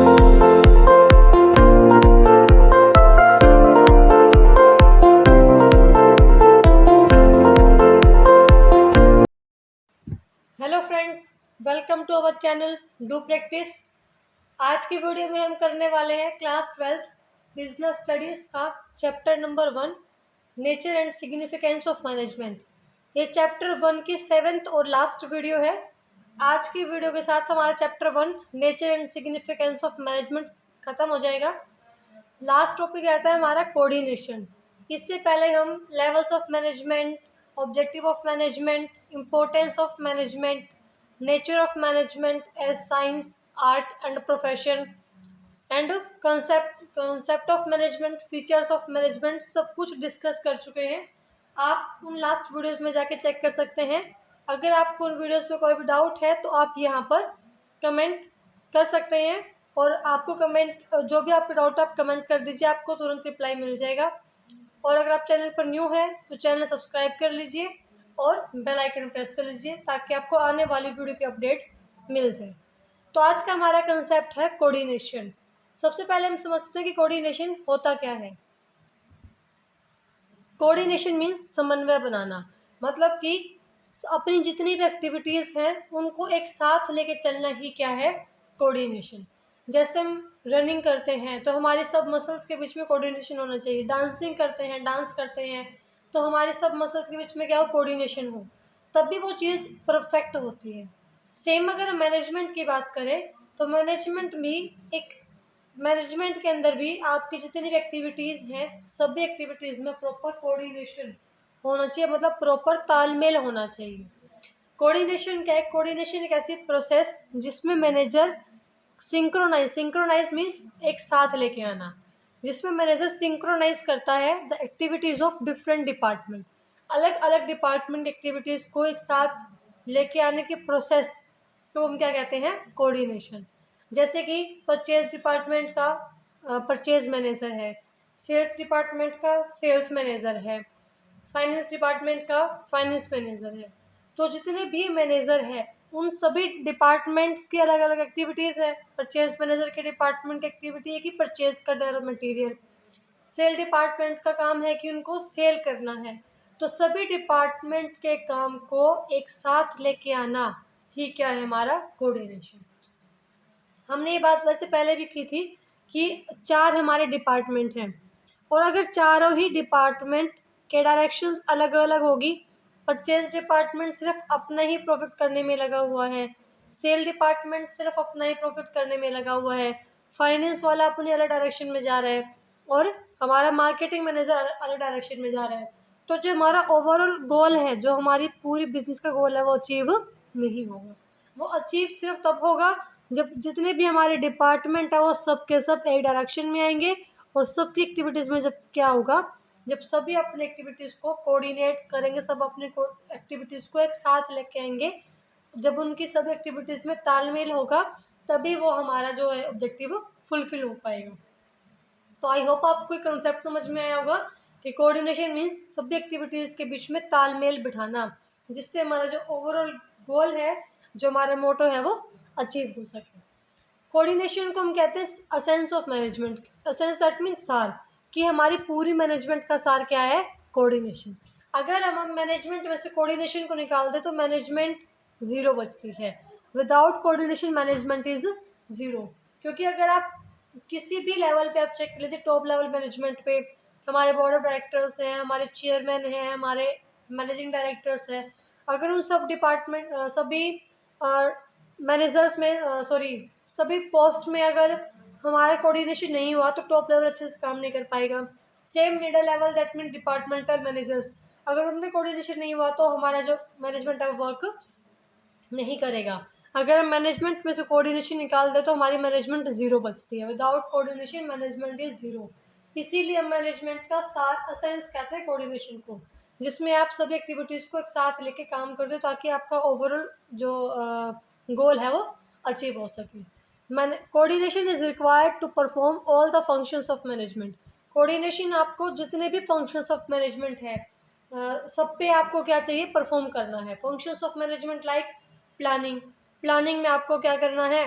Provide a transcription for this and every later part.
Hello friends, welcome to our channel do practice. आज की video में हम करने वाले हैं क्लास 12th बिजनेस स्टडीज़ का chapter number 1 nature and significance of management. ये चैप्टर 1 की 7th और लास्ट वीडियो है। आज की वीडियो के साथ हमारा chapter 1 nature and significance of management ख़त्म हो जाएगा। लास्ट टॉपिक रहता है हमारा कोऑर्डिनेशन। इससे पहले हम levels of management, objective of management, importance of management, nature of management as science, art and profession and concept of management, features of management सब कुछ डिस्कस कर चुके हैं। आप उन लास्ट वीडियोस में जाके चेक कर सकते हैं। अगर आपको उन वीडियोस में कोई भी डाउट है तो आप यहाँ पर कमेंट कर सकते हैं और आपको कमेंट जो भी आपके डाउट आप कमेंट कर दीजिए, आपको तुरंत रिप्लाई मिल जाएगा। और अगर आप चैनल पर न्यू है तो चैनल सब्सक्राइब कर लीजिए और बेल आइकन प्रेस कर लीजिए ताकि आपको आने वाली वीडियो की अपडेट मिल जाए। तो आज का हमारा कंसेप्ट है कोऑर्डिनेशन। सबसे पहले हम समझते हैं कि कोऑर्डिनेशन होता क्या है। कोऑर्डिनेशन मीन्स समन्वय बनाना, मतलब कि अपनी जितनी भी एक्टिविटीज़ हैं उनको एक साथ लेके चलना ही क्या है, कोऑर्डिनेशन। जैसे हम रनिंग करते हैं तो हमारे सब मसल्स के बीच में कोऑर्डिनेशन होना चाहिए। डांसिंग करते हैं, डांस करते हैं तो हमारे सब मसल्स के बीच में क्या हो, कोऑर्डिनेशन हो, तभी वो चीज़ परफेक्ट होती है। सेम अगर हम मैनेजमेंट की बात करें तो मैनेजमेंट के अंदर भी आपकी जितनी भी एक्टिविटीज़ हैं सभी एक्टिविटीज़ में प्रॉपर कोऑर्डिनेशन होना चाहिए, मतलब प्रॉपर तालमेल होना चाहिए। कोऑर्डिनेशन क्या है? कोऑर्डिनेशन एक ऐसी प्रोसेस जिसमें मैनेजर सिंक्रोनाइज मीन्स एक साथ लेके आना, जिसमें मैनेजर सिंक्रोनाइज करता है the activities of different department. अलग अलग डिपार्टमेंट एक्टिविटीज़ को एक साथ लेके आने की प्रोसेस तो हम क्या कहते हैं, कोऑर्डिनेशन। जैसे कि परचेज डिपार्टमेंट का परचेज मैनेजर है, सेल्स डिपार्टमेंट का सेल्स मैनेजर है, फाइनेंस डिपार्टमेंट का फाइनेंस मैनेजर है। तो जितने भी मैनेजर हैं उन सभी डिपार्टमेंट्स की अलग अलग एक्टिविटीज़ है। परचेज मैनेजर के डिपार्टमेंट की एक्टिविटी है कि परचेज करना मटेरियल। सेल डिपार्टमेंट का काम है कि उनको सेल करना है। तो सभी डिपार्टमेंट के काम को एक साथ लेके आना ही क्या है, हमारा कोऑर्डिनेशन। हमने ये बात वैसे पहले भी की थी कि 4 हमारे डिपार्टमेंट हैं और अगर चारों ही डिपार्टमेंट के डायरेक्शंस अलग अलग होगी, परचेज डिपार्टमेंट सिर्फ अपना ही प्रॉफिट करने में लगा हुआ है, सेल डिपार्टमेंट सिर्फ अपना ही प्रॉफिट करने में लगा हुआ है, फाइनेंस वाला अपने अलग डायरेक्शन में जा रहा है और हमारा मार्केटिंग मैनेजर अलग डायरेक्शन में जा रहा है, तो जो हमारा ओवरऑल गोल है, जो हमारी पूरी बिजनेस का गोल है, वो अचीव नहीं होगा। वो अचीव सिर्फ तब होगा जब जितने भी हमारे डिपार्टमेंट है वो सब के सब एक डायरेक्शन में आएंगे और सबकी एक्टिविटीज़ में जब क्या होगा, जब सभी अपनी एक्टिविटीज़ को कोऑर्डिनेट करेंगे, सब अपनी एक्टिविटीज़ को एक साथ लेके आएंगे, जब उनकी सभी एक्टिविटीज़ में तालमेल होगा तभी वो हमारा जो है ऑब्जेक्टिव फुलफिल हो पाएगा। तो आई होप आपको ये कंसेप्ट समझ में आया होगा कि कोऑर्डिनेशन मीन्स सभी एक्टिविटीज़ के बीच में तालमेल बिठाना, जिससे हमारा जो ओवरऑल गोल है, जो हमारा मोटो है, वो अचीव हो सके। कोऑर्डिनेशन को हम कहते हैं असेंस ऑफ मैनेजमेंट। असेंस दैट मीन्स सार, कि हमारी पूरी मैनेजमेंट का सार क्या है, कोऑर्डिनेशन। अगर हम मैनेजमेंट में से कोऑर्डिनेशन को निकाल दें तो मैनेजमेंट ज़ीरो बचती है। Without coordination management is zero. क्योंकि अगर आप किसी भी लेवल पे आप चेक कर लीजिए, टॉप लेवल मैनेजमेंट पे हमारे बोर्ड ऑफ डायरेक्टर्स हैं, हमारे चेयरमैन हैं, हमारे मैनेजिंग डायरेक्टर्स हैं, अगर उन सब डिपार्टमेंट सभी मैनेजर्स में सभी पोस्ट में अगर हमारा कोऑर्डिनेशन नहीं हुआ तो टॉप लेवल अच्छे से काम नहीं कर पाएगा। Same middle level that mean departmental managers, अगर उनमें कोऑर्डिनेशन नहीं हुआ तो हमारा जो मैनेजमेंट है वर्क नहीं करेगा। अगर हम मैनेजमेंट में से कोऑर्डिनेशन निकाल दे तो हमारी मैनेजमेंट ज़ीरो बचती है। Without coordination management is zero. इसीलिए हम मैनेजमेंट का सार असेंस कहते हैं कोऑर्डिनेशन को, जिसमें आप सभी एक्टिविटीज़ को एक साथ लेके काम करते हो ताकि आपका ओवरऑल जो गोल है वो अचीव हो सके। Coordination is required to perform all the functions of management. Coordination आपको जितने भी फंक्शंस ऑफ मैनेजमेंट है सब पे आपको क्या चाहिए, परफॉर्म करना है। Functions of management like planning में आपको क्या करना है,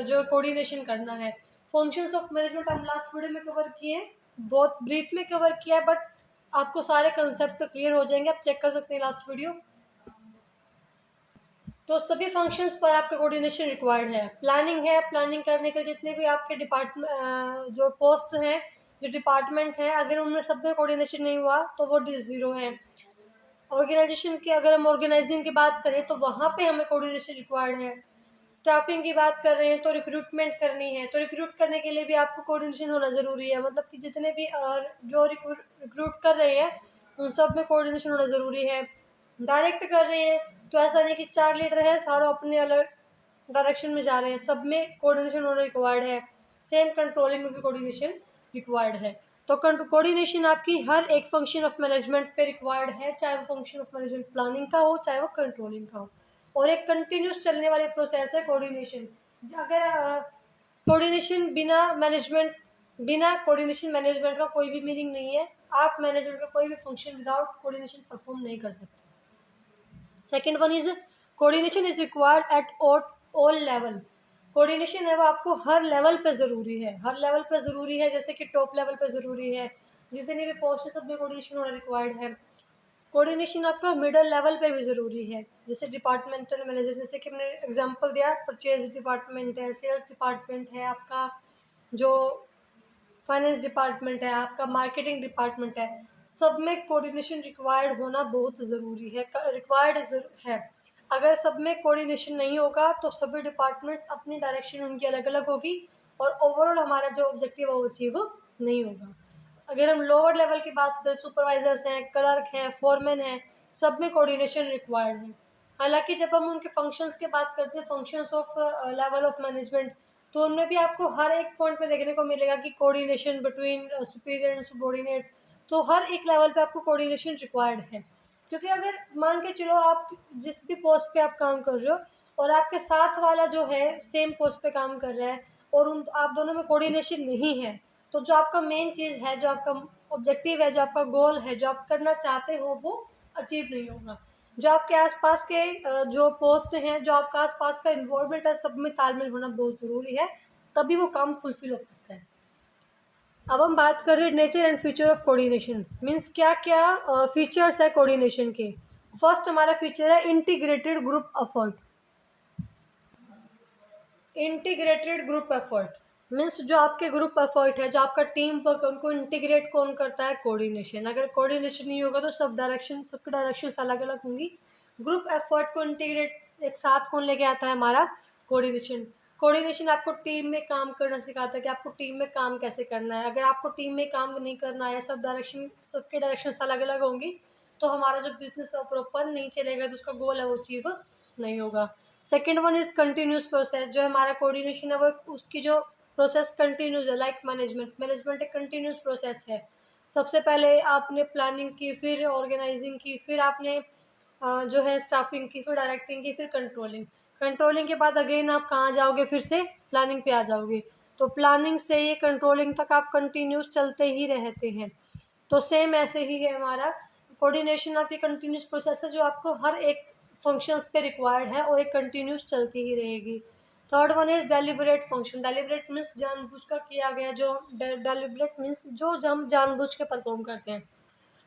जो कोऑर्डिनेशन करना है। फंक्शंस ऑफ मैनेजमेंट हम लास्ट वीडियो में कवर किए, बहुत ब्रीफ में कवर किया है, बट आपको सारे कंसेप्ट तो क्लियर हो जाएंगे, आप चेक कर सकते हैं लास्ट वीडियो। तो सभी फंक्शंस पर आपका कोऑर्डिनेशन रिक्वायर्ड है। प्लानिंग है, प्लानिंग करने के जितने भी आपके डिपार्टमेंट जो पोस्ट हैं, जो डिपार्टमेंट है, अगर उनमें सब में कोऑर्डिनेशन नहीं हुआ तो वो ज़ीरो है। ऑर्गेनाइजेशन की अगर हम ऑर्गेनाइजिंग की बात करें तो वहाँ पे हमें कोऑर्डिनेशन रिक्वायर्ड है। स्टाफिंग की बात कर रहे हैं तो रिक्रूटमेंट करनी है, तो रिक्रूट करने के लिए भी आपको कोऑर्डिनेशन होना ज़रूरी है। मतलब कि जितने भी जो रिक्रूट कर रहे हैं उन सब में कोऑर्डिनेशन होना ज़रूरी है। डायरेक्ट कर रहे हैं तो ऐसा नहीं कि 4 लीडर हैं सारों अपने अलग डायरेक्शन में जा रहे हैं, सब में कोऑर्डिनेशन होना रिक्वायर्ड है। सेम कंट्रोलिंग में भी कोऑर्डिनेशन रिक्वायर्ड है। तो कोऑर्डिनेशन आपकी हर एक फंक्शन ऑफ मैनेजमेंट पे रिक्वायर्ड है, चाहे वो फंक्शन ऑफ मैनेजमेंट प्लानिंग का हो, चाहे वो कंट्रोलिंग का हो, और एक कंटिन्यूस चलने वाली प्रोसेस है कोऑर्डिनेशन। अगर बिना कोऑर्डिनेशन मैनेजमेंट का कोई भी मीनिंग नहीं है। आप मैनेजमेंट का कोई भी फंक्शन विदाउट कोऑर्डिनेशन परफॉर्म नहीं कर सकते। Second one is coordination is required at all level. Coordination है वो आपको हर लेवल पे ज़रूरी है, हर लेवल पे ज़रूरी है। जैसे कि टॉप लेवल पे ज़रूरी है, जितनी भी पोस्ट है सब में कोऑर्डिनेशन होना रिक्वायर्ड है। कोऑर्डिनेशन आपका मिडल लेवल पे भी ज़रूरी है, जैसे डिपार्टमेंटल मैनेजर, जैसे कि हमने एग्जांपल दिया, परचेज डिपार्टमेंट है, सेल्स डिपार्टमेंट है, आपका जो फाइनेंस डिपार्टमेंट है, आपका मार्केटिंग डिपार्टमेंट है, सब में कोऑर्डिनेशन रिक्वायर्ड होना बहुत ज़रूरी है, रिक्वायर्ड है। अगर सब में कोऑर्डिनेशन नहीं होगा तो सभी डिपार्टमेंट्स अपनी डायरेक्शन उनकी अलग अलग होगी और ओवरऑल हमारा जो ऑब्जेक्टिव है वो अचीव नहीं होगा। अगर हम लोअर लेवल की बात करें, सुपरवाइजर्स हैं, क्लर्क हैं, फोरमैन हैं, सब में कोऑर्डिनेशन रिक्वायर्ड है। हालांकि जब हम उनके फंक्शंस की बात करते हैं, functions of level of management, तो उनमें भी आपको हर एक पॉइंट पे देखने को मिलेगा कि coordination between superior and subordinate. तो हर एक लेवल पे आपको कोऑर्डिनेशन रिक्वायर्ड है, क्योंकि अगर मान के चलो आप जिस भी पोस्ट पे आप काम कर रहे हो और आपके साथ वाला जो है सेम पोस्ट पे काम कर रहा है और उन आप दोनों में कोऑर्डिनेशन नहीं है, तो जो आपका मेन चीज़ है, जो आपका ऑब्जेक्टिव है, जो आपका गोल है, जो आप करना चाहते हो, वो अचीव नहीं होगा। जो आपके आसपास के जो पोस्ट हैं, जो आपका आसपास का इन्वॉल्वमेंट है, सब में तालमेल होना बहुत ज़रूरी है, तभी वो काम फुलफिल हो पाता है। अब हम बात कर रहे हैं nature and feature of coordination. Means क्या क्या फीचर्स है कोऑर्डिनेशन के। फर्स्ट हमारा फीचर है integrated group effort. Integrated group effort means जो आपके ग्रुप एफर्ट है, जो आपका टीम वर्क, उनको इंटीग्रेट कौन करता है? कोऑर्डिनेशन। अगर कोऑर्डिनेशन नहीं होगा तो सबकी डायरेक्शन अलग अलग होंगी। ग्रुप एफर्ट को इंटीग्रेट एक साथ कौन लेके आता है? हमारा कोऑर्डिनेशन। कोऑर्डिनेशन आपको टीम में काम करना सिखाता है कि आपको टीम में काम कैसे करना है। अगर आपको टीम में काम नहीं करना है, सबके डायरेक्शन अलग अलग होंगी, तो हमारा जो बिजनेस प्रॉपर नहीं चलेगा, तो उसका गोल है वो अचीव नहीं होगा। Second one is continuous process. जो हमारा कोऑर्डिनेशन है वो उसकी जो प्रोसेस कंटिन्यूस है, लाइक मैनेजमेंट एक कंटिन्यूस प्रोसेस है। सबसे पहले आपने प्लानिंग की, फिर ऑर्गेनाइजिंग की, फिर आपने जो है स्टाफिंग की, फिर डायरेक्टिंग की, फिर कंट्रोलिंग। कंट्रोलिंग के बाद अगेन आप कहाँ जाओगे? फिर से प्लानिंग पे आ जाओगे। तो प्लानिंग से ये कंट्रोलिंग तक आप कंटिन्यूस चलते ही रहते हैं। तो सेम ऐसे ही है हमारा कोऑर्डिनेशन, आपकी कंटिन्यूस प्रोसेस है जो आपको हर एक फंक्शंस पे रिक्वायर्ड है और एक कंटिन्यूस चलती ही रहेगी। Third one is deliberate function. Deliberate means जानबूझकर किया गया, जो डेलिबरेट मीन्स जो हम जानबूझ के परफॉर्म करते हैं।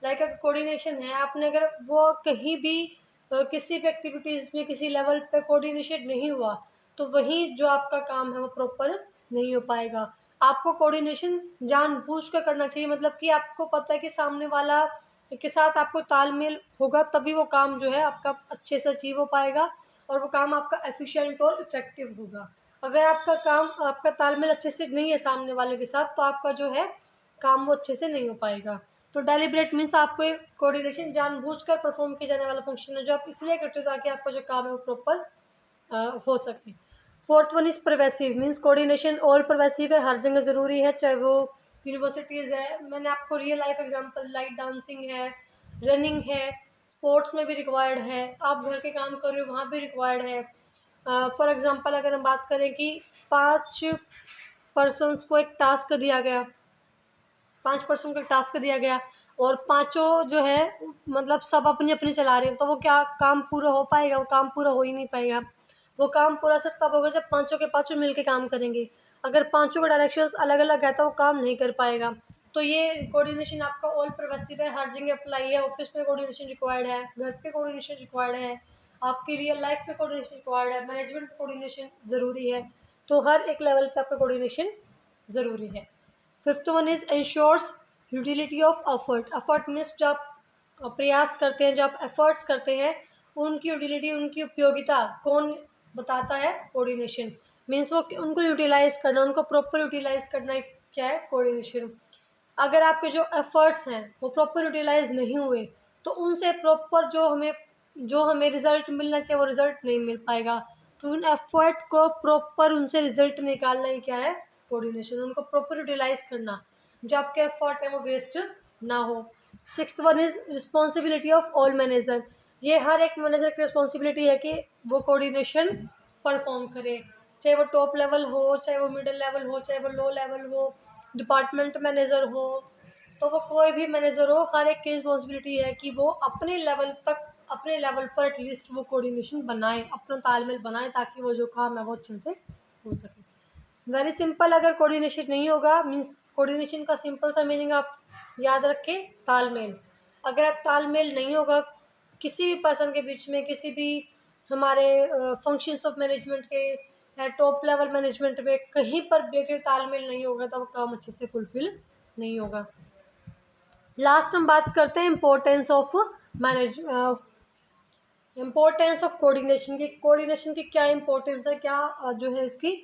लाइक अगर कोऑर्डिनेशन है, आपने अगर वो कहीं भी किसी भी एक्टिविटीज़ में किसी लेवल पे कोऑर्डिनेशन नहीं हुआ, तो वही जो आपका काम है वो प्रॉपर नहीं हो पाएगा। आपको कोऑर्डिनेशन जानबूझ कर करना चाहिए, मतलब कि आपको पता है कि सामने वाला के साथ आपको तालमेल होगा, तभी वो काम जो है आपका अच्छे से अचीव हो पाएगा और वो काम आपका एफिशिएंट और इफ़ेक्टिव होगा। अगर आपका तालमेल अच्छे से नहीं है सामने वाले के साथ, तो आपका जो है काम वो अच्छे से नहीं हो पाएगा। तो डेलिब्रेट मीन्स आपको कोऑर्डिनेशन जानबूझकर परफॉर्म किया जाने वाला फंक्शन है, जो आप इसलिए करते हो ताकि आपका जो काम है वो प्रॉपर हो सके। Fourth one is pervasive. Means coordination all pervasive है, हर जगह ज़रूरी है, चाहे वो यूनिवर्सिटीज़ है। मैंने आपको real life example like dancing है, रनिंग है, स्पोर्ट्स में भी रिक्वायर्ड है, आप घर के काम कर रहे हो वहाँ भी रिक्वायर्ड है। फॉर एग्जांपल अगर हम बात करें कि 5 पर्सन्स को एक टास्क दिया गया, 5 पर्सन को एक टास्क दिया गया और पाँचों जो है मतलब सब अपनी अपनी चला रहे हैं, तो वो क्या काम पूरा हो पाएगा? वो काम पूरा हो ही नहीं पाएगा। वो काम पूरा सिर्फ तब होगा जब पाँचों के पाँचों मिल के काम करेंगे। अगर पाँचों का डायरेक्शंस अलग अलग है तो वो काम नहीं कर पाएगा। तो ये कोऑर्डिनेशन आपका ऑल परवेसिव है, हर जगह अप्लाई है। ऑफिस में कोऑर्डिनेशन रिक्वायर्ड है, घर पे कोऑर्डिनेशन रिक्वायर्ड है, आपकी रियल लाइफ में कोऑर्डिनेशन रिक्वायर्ड है, मैनेजमेंट कोऑर्डिनेशन ज़रूरी है। तो हर एक लेवल पे आपका कोऑर्डिनेशन ज़रूरी है। Fifth one is ensures utility of effort. Effort means जो आप प्रयास करते हैं, जो आप एफर्ट्स करते हैं, उनकी यूटिलिटी, उनकी उपयोगिता कौन बताता है? कोऑर्डिनेशन। मीन्स वो उनको यूटिलाइज करना, उनको प्रॉपर यूटिलाइज करना क्या है? कोऑर्डिनेशन। अगर आपके जो एफर्ट्स हैं वो प्रॉपर यूटिलाइज नहीं हुए तो उनसे प्रॉपर जो हमें रिजल्ट मिलना चाहिए वो रिजल्ट नहीं मिल पाएगा। तो उन एफर्ट को प्रॉपर उनसे रिजल्ट निकालना ही क्या है? कोऑर्डिनेशन। उनको प्रॉपर यूटिलाइज करना, जो आपके एफर्ट है वो वेस्ट ना हो। Sixth one is responsibility of all manager. ये हर एक मैनेजर की रिस्पॉन्सिबिलिटी है कि वो कोऑर्डिनेशन परफॉर्म करे, चाहे वो टॉप लेवल हो, चाहे वो मिडिल लेवल हो, चाहे वो लो लेवल हो, डिपार्टमेंट मैनेजर हो, तो वो कोई भी मैनेजर हो, हर एक की रिस्पॉन्सिबिलिटी है कि वो अपने लेवल तक, अपने लेवल पर एटलीस्ट वो कोऑर्डिनेशन बनाए, अपना तालमेल बनाए, ताकि वो जो काम है वो अच्छे से हो सके। Very simple. अगर कोऑर्डिनेशन नहीं होगा, मीन्स कोऑर्डिनेशन का सिंपल सा मीनिंग आप याद रखें, तालमेल। अगर आप तालमेल नहीं होगा किसी भी पर्सन के बीच में, किसी भी हमारे फंक्शंस ऑफ मैनेजमेंट के या टॉप लेवल मैनेजमेंट में, कहीं पर भी अगर तालमेल नहीं होगा तो वो काम अच्छे से फुलफिल नहीं होगा। लास्ट हम बात करते हैं importance of manage importance of coordination की। कोऑर्डिनेशन की क्या इम्पोर्टेंस है, क्या जो है इसकी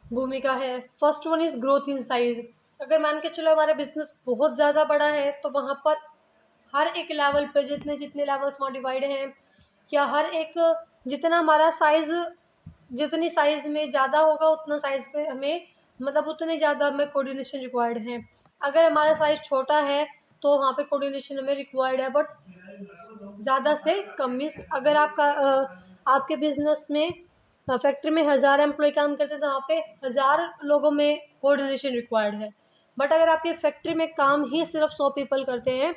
भूमिका है। First one is growth in size. अगर मान के चलो हमारा बिजनेस बहुत ज़्यादा बड़ा है तो वहाँ पर हर एक लेवल पे जितने जितने लेवल्स वहाँ डिवाइड हैं, या हर एक जितना हमारा साइज़, जितनी साइज़ में ज़्यादा होगा उतना साइज़ पे हमें, मतलब उतने ज़्यादा हमें कोऑर्डिनेशन रिक्वायर्ड है। अगर हमारा साइज़ छोटा है तो वहाँ पे कोऑर्डिनेशन हमें रिक्वायर्ड है, बट ज़्यादा से कम। मीन्स अगर आपके बिजनेस में फैक्ट्री में 1000 एम्प्लॉय काम करते हैं तो वहाँ पे 1000 लोगों में कोऑर्डिनेशन रिक्वायर्ड है। बट अगर आपकी फैक्ट्री में काम ही सिर्फ 100 पीपल करते हैं,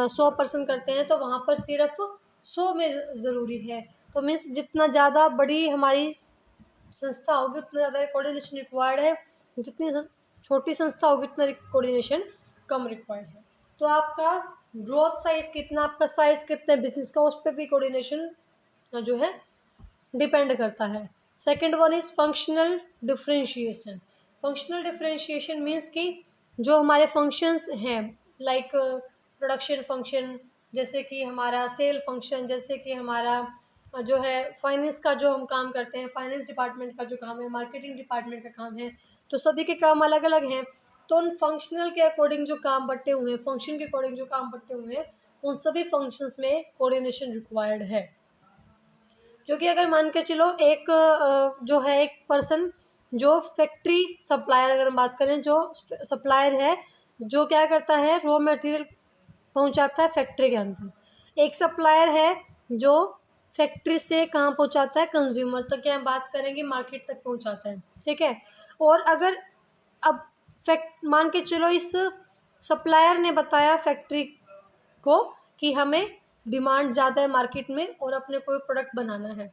100 पर्सन करते हैं, तो वहाँ पर सिर्फ 100 में ज़रूरी है। तो मीन्स जितना ज़्यादा बड़ी हमारी संस्था होगी उतना ज़्यादा कोऑर्डिनेशन रिक्वायर्ड है, जितनी छोटी संस्था होगी उतना कोऑर्डिनेशन कम रिक्वायर्ड है। तो आपका ग्रोथ साइज कितना, आपका साइज कितना बिजनेस का, उस पर भी कोऑर्डिनेशन जो है डिपेंड करता है। Second one is functional differentiation. Functional differentiation means कि जो हमारे फंक्शंस हैं, लाइक प्रोडक्शन फंक्शन, जैसे कि हमारा सेल फंक्शन, जैसे कि हमारा जो है फाइनेंस का जो हम काम करते हैं, फाइनेंस डिपार्टमेंट का जो काम है, मार्केटिंग डिपार्टमेंट का काम है, तो सभी के काम अलग अलग हैं। तो उन फंक्शनल के अकॉर्डिंग जो काम बटे हुए हैं, फंक्शन के अकॉर्डिंग जो काम बटे हुए हैं, उन सभी फंक्शंस में कोऑर्डिनेशन रिक्वायर्ड है। क्योंकि अगर मान के चलो एक जो है एक पर्सन, जो फैक्ट्री सप्लायर, अगर हम बात करें, जो सप्लायर है, जो क्या करता है, रॉ मटेरियल पहुंचाता है फैक्ट्री के अंदर। एक सप्लायर है जो फैक्ट्री से कहाँ पहुंचाता है, कंज्यूमर तक, क्या हम बात करेंगे, मार्केट तक पहुंचाता है। ठीक है। और अगर अब मान के चलो इस सप्लायर ने बताया फैक्ट्री को कि हमें डिमांड ज़्यादा है मार्केट में और अपने कोई प्रोडक्ट बनाना है।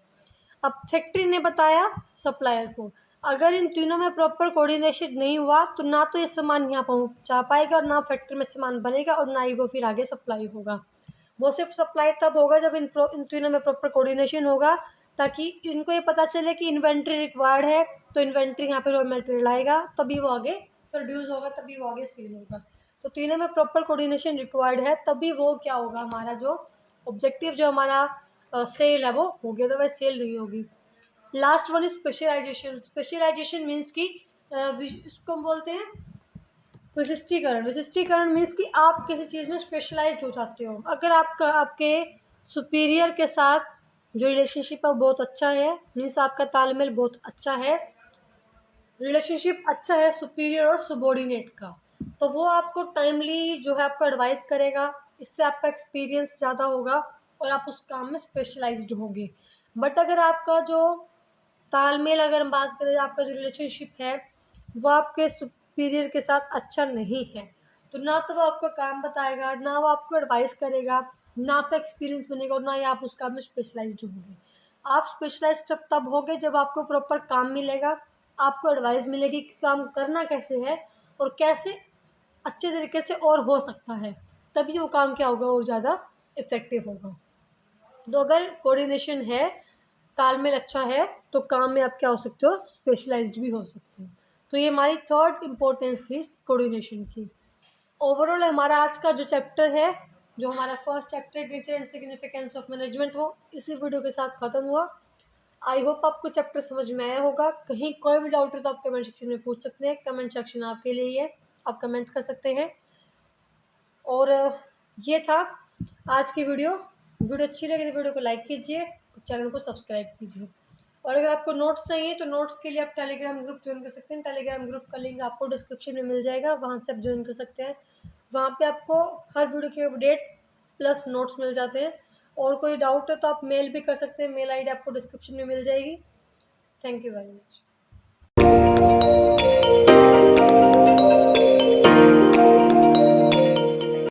अब फैक्ट्री ने बताया सप्लायर को, अगर इन तीनों में प्रॉपर कोऑर्डिनेशन नहीं हुआ तो ना तो ये सामान यहाँ पहुँचा पाएगा, और ना फैक्ट्री में सामान बनेगा, और ना ही वो फिर आगे सप्लाई होगा। वो सिर्फ सप्लाई तब होगा जब इन तीनों में प्रॉपर कोऑर्डिनेशन होगा, ताकि इनको ये पता चले कि इन्वेंट्री रिक्वायर्ड है, तो इन्वेंट्री यहाँ पे रॉ मटेरियल आएगा, तभी वो आगे प्रोड्यूस होगा, तभी वो आगे सेल होगा। तो तीनों में प्रॉपर कोऑर्डिनेशन रिक्वायर्ड है, तभी वो क्या होगा, हमारा जो ऑब्जेक्टिव, जो हमारा सेल है वो हो गया, तो वह सेल नहीं होगी। Last one is specialisation. Specialisation means कि इसको हम बोलते हैं विशिष्टीकरण। विशिष्टीकरण मीन्स कि आप किसी चीज़ में स्पेशलाइज्ड हो जाते हो। अगर आपके सुपीरियर के साथ जो रिलेशनशिप है बहुत अच्छा है, मीन्स आपका तालमेल बहुत अच्छा है, रिलेशनशिप अच्छा है सुपीरियर और सबॉर्डिनेट का, तो वो आपको टाइमली जो है आपको एडवाइस करेगा, इससे आपका एक्सपीरियंस ज़्यादा होगा और आप उस काम में स्पेशलाइज्ड होंगे। बट अगर आपका जो तालमेल, अगर हम बात करें, आपका जो रिलेशनशिप है वो आपके सुपीरियर के साथ अच्छा नहीं है, तो ना तो वो आपको काम बताएगा, ना वो आपको एडवाइस करेगा, ना आपका एक्सपीरियंस बनेगा, और ना ही आप उस काम में स्पेशलाइज्ड होंगे। आप स्पेशलाइज्ड तब होगे जब आपको प्रॉपर काम मिलेगा, आपको एडवाइस मिलेगी कि काम करना कैसे है और कैसे अच्छे तरीके से और हो सकता है, तभी वो काम क्या होगा और ज़्यादा इफ़ेक्टिव होगा। तो अगर कोऑर्डिनेशन है, तालमेल अच्छा है, तो काम में आप क्या हो सकते हो, स्पेशलाइज्ड भी हो सकते हो। तो ये हमारी थर्ड इम्पोर्टेंस थी कोऑर्डिनेशन की। ओवरऑल हमारा आज का जो चैप्टर है, जो हमारा first chapter nature and significance of management, वो इसी वीडियो के साथ ख़त्म हुआ। आई होप आपको चैप्टर समझ में आया होगा। कहीं कोई भी डाउट है तो आप कमेंट सेक्शन में पूछ सकते हैं, कमेंट सेक्शन आपके लिए ही है, आप कमेंट कर सकते हैं। और ये था आज की वीडियो। वीडियो अच्छी लगी तो वीडियो को लाइक कीजिए, चैनल को सब्सक्राइब कीजिए। और अगर आपको नोट्स चाहिए तो नोट्स के लिए आप टेलीग्राम ग्रुप ज्वाइन कर सकते हैं। टेलीग्राम ग्रुप का लिंक आपको डिस्क्रिप्शन में मिल जाएगा, वहाँ से आप ज्वाइन कर सकते हैं। वहाँ पे आपको हर वीडियो के अपडेट प्लस नोट्स मिल जाते हैं। और कोई डाउट है तो आप मेल भी कर सकते हैं, मेल आईडी आपको डिस्क्रिप्शन में मिल जाएगी। Thank you very much.